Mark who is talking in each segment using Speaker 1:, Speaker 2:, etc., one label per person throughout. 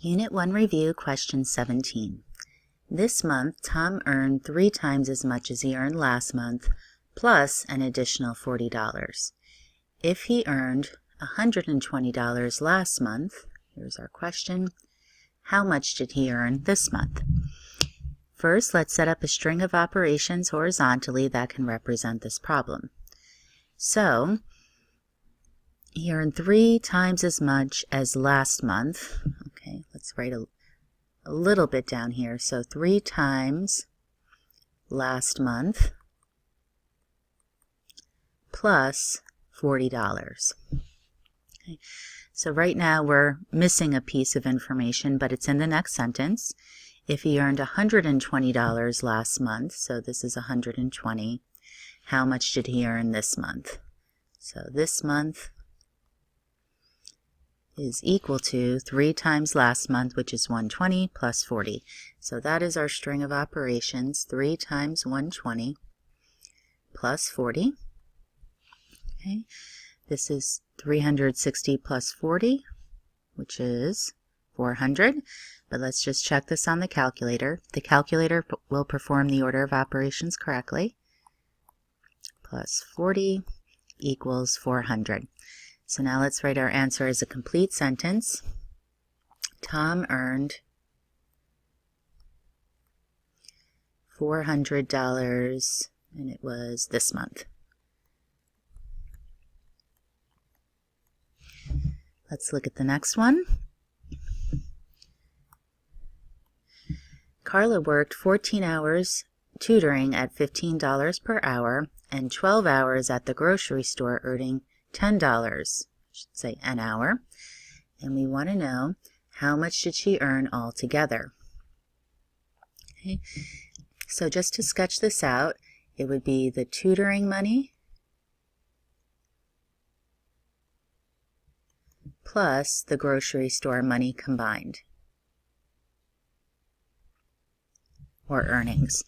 Speaker 1: Unit 1 Review, Question 17. This month, Tom earned 3 times as much as he earned last month, plus an additional $40. If he earned $120 last month, here's our question, how much did he earn this month? First, let's set up a string of operations horizontally that can represent this problem. So, he earned 3 times as much as last month. Okay, let's write a little bit down here. So 3 times last month plus $40. Okay, so right now we're missing a piece of information, but it's in the next sentence. If he earned $120 last month, so this is 120, how much did he earn this month? So this month is equal to 3 times last month, which is 120 plus 40. So that is our string of operations, 3 times 120 plus 40. Okay, this is 360 plus 40, which is 400. But let's just check this on the calculator. The calculator will perform the order of operations correctly. Plus 40 equals 400. So now let's write our answer as a complete sentence. Tom earned $400, and it was this month. Let's look at the next one. Carla worked 14 hours tutoring at $15 per hour and 12 hours at the grocery store earning $10, I should say an hour, and we want to know how much did she earn altogether. Okay, so just to sketch this out, it would be the tutoring money plus the grocery store money combined, or earnings.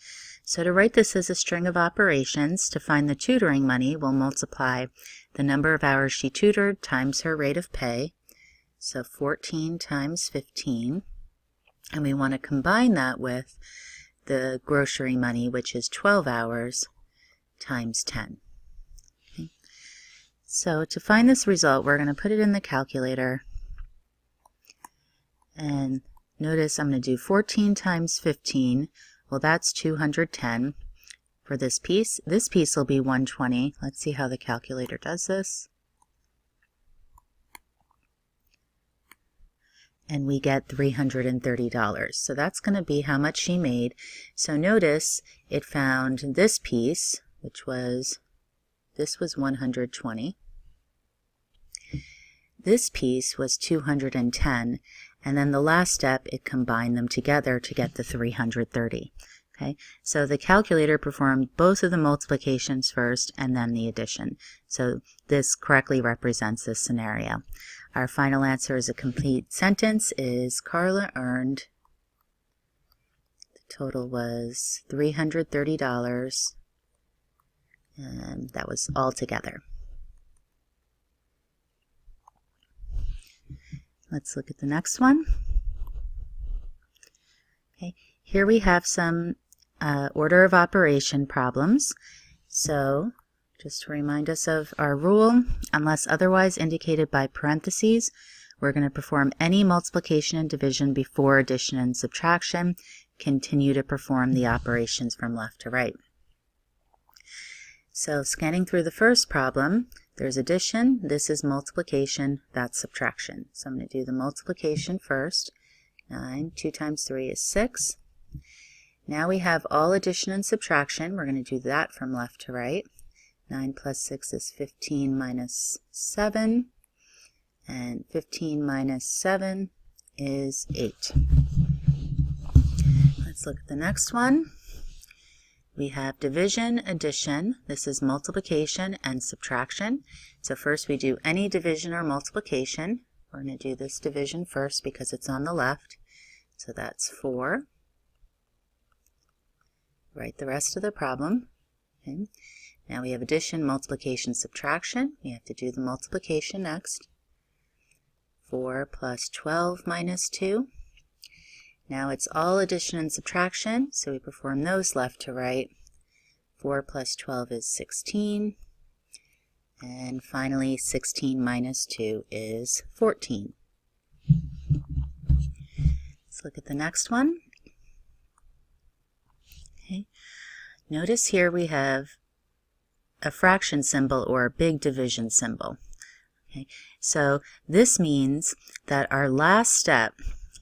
Speaker 1: So to write this as a string of operations, to find the tutoring money, we'll multiply the number of hours she tutored times her rate of pay, so 14 times 15, and we want to combine that with the grocery money, which is 12 hours times 10. Okay. So to find this result, we're going to put it in the calculator, and notice I'm going to do 14 times 15. Well, that's 210 for this piece. This piece will be 120. Let's see how the calculator does this. And we get $330. So that's going to be how much she made. So notice it found this piece, which was, this was 120. This piece was 210. And then the last step, it combined them together to get the 330. Okay, so the calculator performed both of the multiplications first and then the addition. So this correctly represents this scenario. Our final answer as a complete sentence is Carla earned, the total was $330, and that was all together. Let's look at the next one. Okay, here we have some order of operation problems. So just to remind us of our rule, unless otherwise indicated by parentheses, we're going to perform any multiplication and division before addition and subtraction. Continue to perform the operations from left to right. So scanning through the first problem, there's addition, this is multiplication, that's subtraction. So I'm going to do the multiplication first. 9, 2 times 3 is 6. Now we have all addition and subtraction. We're going to do that from left to right. 9 plus 6 is 15 minus 7. And 15 minus 7 is 8. Let's look at the next one. We have division, addition. This is multiplication and subtraction. So first we do any division or multiplication. We're going to do this division first because it's on the left. So that's 4. Write the rest of the problem. Okay. Now we have addition, multiplication, subtraction. We have to do the multiplication next. 4 plus 12 minus 2 Now it's all addition and subtraction, so we perform those left to right. 4 plus 12 is 16. And finally, 16 minus 2 is 14. Let's look at the next one. Okay. Notice here we have a fraction symbol or a big division symbol. Okay. So this means that our last step,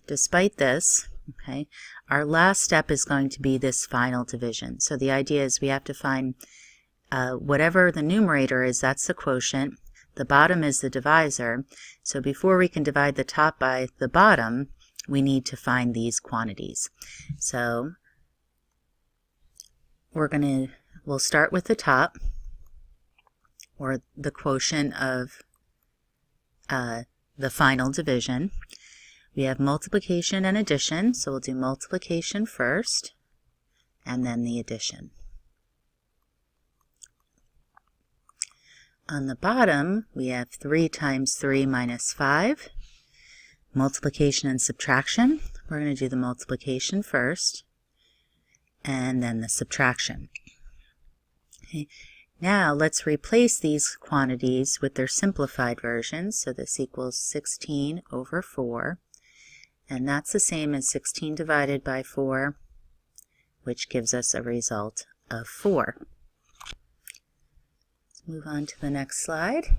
Speaker 1: despite this, okay, our last step is going to be this final division. So the idea is we have to find whatever the numerator is, that's the quotient. The bottom is the divisor. So before we can divide the top by the bottom, we need to find these quantities. So we'll start with the top, or the quotient of the final division. We have multiplication and addition, so we'll do multiplication first, and then the addition. On the bottom, we have 3 times 3 minus 5. Multiplication and subtraction. We're going to do the multiplication first, and then the subtraction. Okay. Now let's replace these quantities with their simplified versions. So this equals 16 over 4, and that's the same as 16 divided by 4, which gives us a result of 4. Let's move on to the next slide.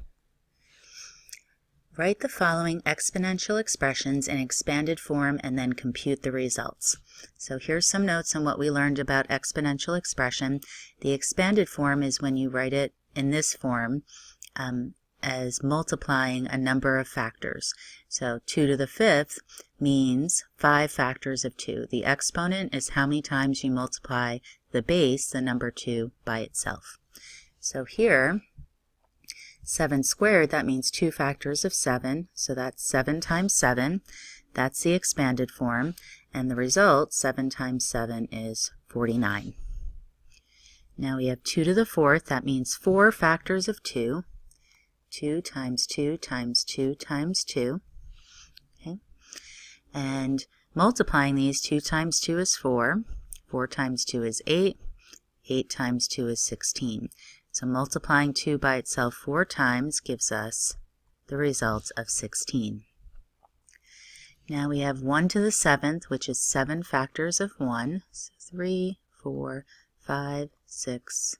Speaker 1: Write the following exponential expressions in expanded form and then compute the results. So here's some notes on what we learned about exponential expression. The expanded form is when you write it in this form as multiplying a number of factors. So 2 to the 5th means 5 factors of 2. The exponent is how many times you multiply the base, the number 2, by itself. So here, 7 squared, that means 2 factors of 7, so that's 7 times 7. That's the expanded form, and the result, 7 times 7, is 49. Now we have 2 to the 4th, that means 4 factors of 2. 2 times 2 times 2 times 2. Okay. And multiplying these, 2 times 2 is 4. 4 times 2 is 8. 8 times 2 is 16. So multiplying 2 by itself 4 times gives us the result of 16. Now we have 1 to the 7th, which is 7 factors of 1. So 3, 4, 5, 6,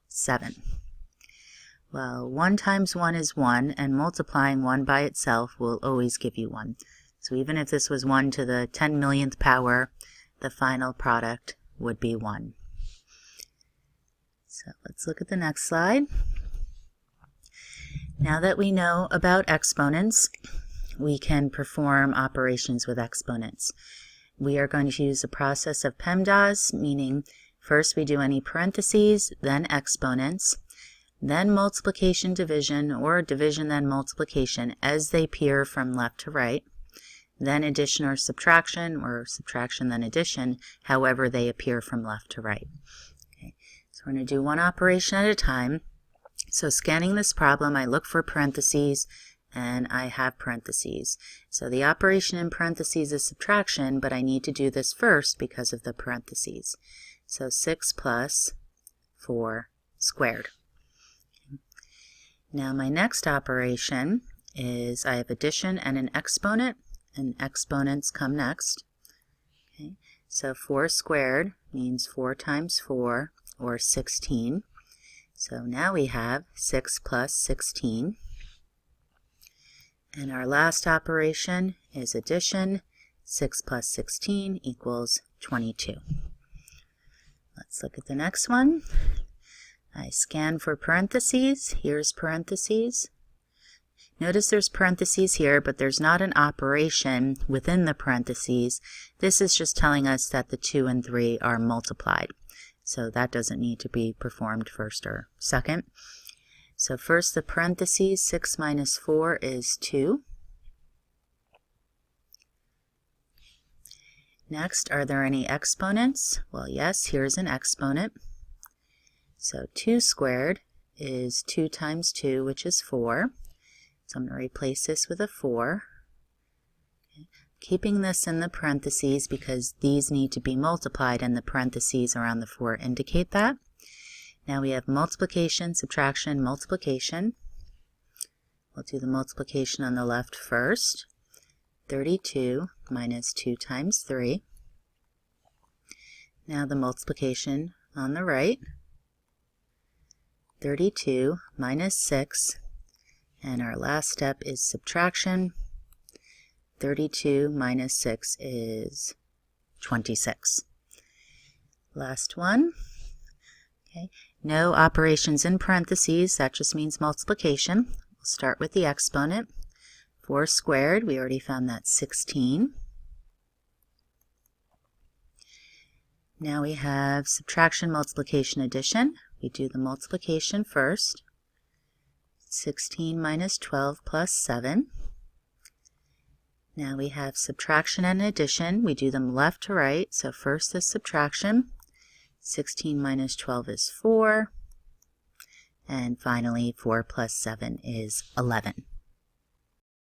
Speaker 1: 7. Well, 1 times 1 is 1, and multiplying 1 by itself will always give you 1. So even if this was 1 to the 10 millionth power, the final product would be 1. So let's look at the next slide. Now that we know about exponents, we can perform operations with exponents. We are going to use the process of PEMDAS, meaning first we do any parentheses, then exponents, then multiplication, division, or division then multiplication as they appear from left to right, then addition or subtraction then addition, however they appear from left to right. So we're going to do one operation at a time. So scanning this problem, I look for parentheses, and I have parentheses. So the operation in parentheses is subtraction, but I need to do this first because of the parentheses. So 6 plus 4 squared. Now my next operation is I have addition and an exponent, and exponents come next. Okay. So 4 squared means 4 times 4, or 16. So now we have 6 plus 16. And our last operation is addition. 6 plus 16 equals 22. Let's look at the next one. I scan for parentheses. Here's parentheses. Notice there's parentheses here, but there's not an operation within the parentheses. This is just telling us that the 2 and 3 are multiplied. So that doesn't need to be performed first or second. So first the parentheses, 6 minus 4 is 2. Next, are there any exponents? Well, yes, here's an exponent. So 2 squared is 2 times 2, which is 4. So I'm going to replace this with a 4. Okay. Keeping this in the parentheses because these need to be multiplied, and the parentheses around the 4 indicate that. Now we have multiplication, subtraction, multiplication. We'll do the multiplication on the left first. 32 minus 2 times 3. Now the multiplication on the right. 32 minus 6. And our last step is subtraction. 32 minus 6 is 26. Last one. Okay. No operations in parentheses. That just means multiplication. We'll start with the exponent. 4 squared, we already found that 16. Now we have subtraction, multiplication, addition. We do the multiplication first. 16 minus 12 plus 7. Now we have subtraction and addition. We do them left to right. So first the subtraction. 16 minus 12 is 4. And finally 4 plus 7 is 11.